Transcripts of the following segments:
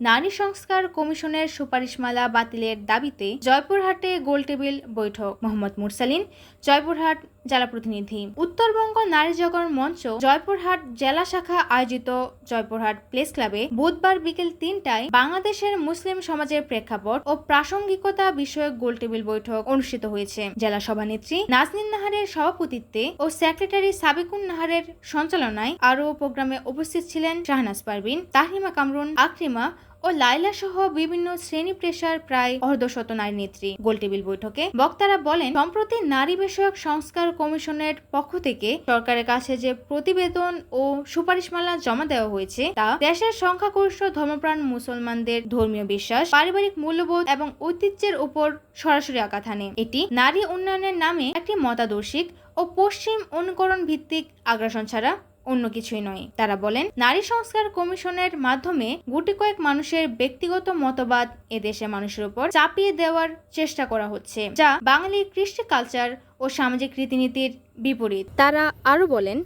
নারী সংস্কার কমিশনের সুপারিশমালা বাতিলের দাবিতে জয়পুরহাটে গোলটেবিল বৈঠক। মোহাম্মদ মুরসালিন, জয়পুরহাট জেলা প্রতিনিধি। উত্তরবঙ্গ নারী জাগরণ মঞ্চ জয়পুরহাট জেলা শাখা আয়োজিত জয়পুরহাট প্রেস ক্লাবে বুধবার বিকেল 3টায় বাংলাদেশের মুসলিম সমাজের প্রেক্ষাপট ও প্রাসঙ্গিকতা বিষয়ক গোলটেবিল বৈঠক অনুষ্ঠিত হয়েছে। জেলা সভানেত্রী নাজনীন নাহারের সভাপতিত্বে ও সেক্রেটারি সাবিকুন নাহারের সঞ্চালনায় আরও প্রোগ্রামে উপস্থিত ছিলেন শাহনাজ পারভিন, তাহরিমা কামরুন, আকরিমা ও লাইলা সহ বিভিন্ন শ্রেণী পেশার প্রায় অর্ধশত নারী নেত্রী। গোলটেবিল বৈঠকে বক্তারা বলেন, সম্প্রতি নারী বিষয়ক সংস্কার কমিশনের পক্ষ থেকে সরকারের কাছে যে প্রতিবেদন ও সুপারিশমালা জমা দেওয়া হয়েছে তা দেশের সংখ্যাগরিষ্ঠ ধর্মপ্রাণ মুসলমানদের ধর্মীয় বিশ্বাস, পারিবারিক মূল্যবোধ এবং ঐতিহ্যের উপর সরাসরি আঘাত হানে। এটি নারী উন্নয়নের নামে একটি মতাদর্শিক ও পশ্চিম অনুকরণ ভিত্তিক আগ্রাসন ছাড়া অন্য কিছুই নয়। তারা বলেন, নারী সংস্কার কমিশনের মাধ্যমে গুটি কয়েক মানুষের ব্যক্তিগত মতবাদ এদেশের মানুষের উপর চাপিয়ে দেওয়ার চেষ্টা করা হচ্ছে, যা বাঙালির কৃষ্টি কালচার ও সামাজিক রীতিনীতির বিপরীত। তারা আরো বলেন,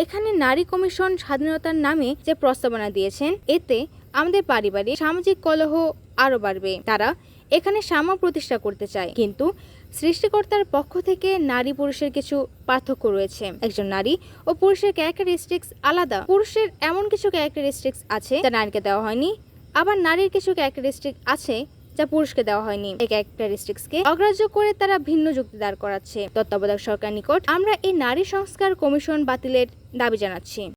এখানে নারী কমিশন স্বাধীনতার নামে যে প্রস্তাবনা দিয়েছেন, এতে আমাদের পারিবারিক সামাজিক কলহ আরো বাড়বে। তারা এখানে সাম্য প্রতিষ্ঠা করতে চায়, কিন্তু সৃষ্টিকর্তার পক্ষ থেকে নারী পুরুষের কিছু পার্থক্য রয়েছে। একজন নারী ও পুরুষের ক্যারেক্টারিস্টিক্স আলাদা। পুরুষের এমন কিছু ক্যারেক্টারিস্টিক্স আছে যা নারীকে দেওয়া হয়নি, আবার নারীর কিছু ক্যারেক্টারিস্টিক আছে যা পুরুষকে দেওয়া হয়নি। এই ক্যারেক্টারিস্টিক্সকে অগ্রাহ্য করে তারা ভিন্ন যুক্তি দাঁড় করাচ্ছে। তত্ত্বাবধায়ক সরকার নিকট আমরা এই নারী সংস্কার কমিশন বাতিলের দাবি জানাচ্ছি।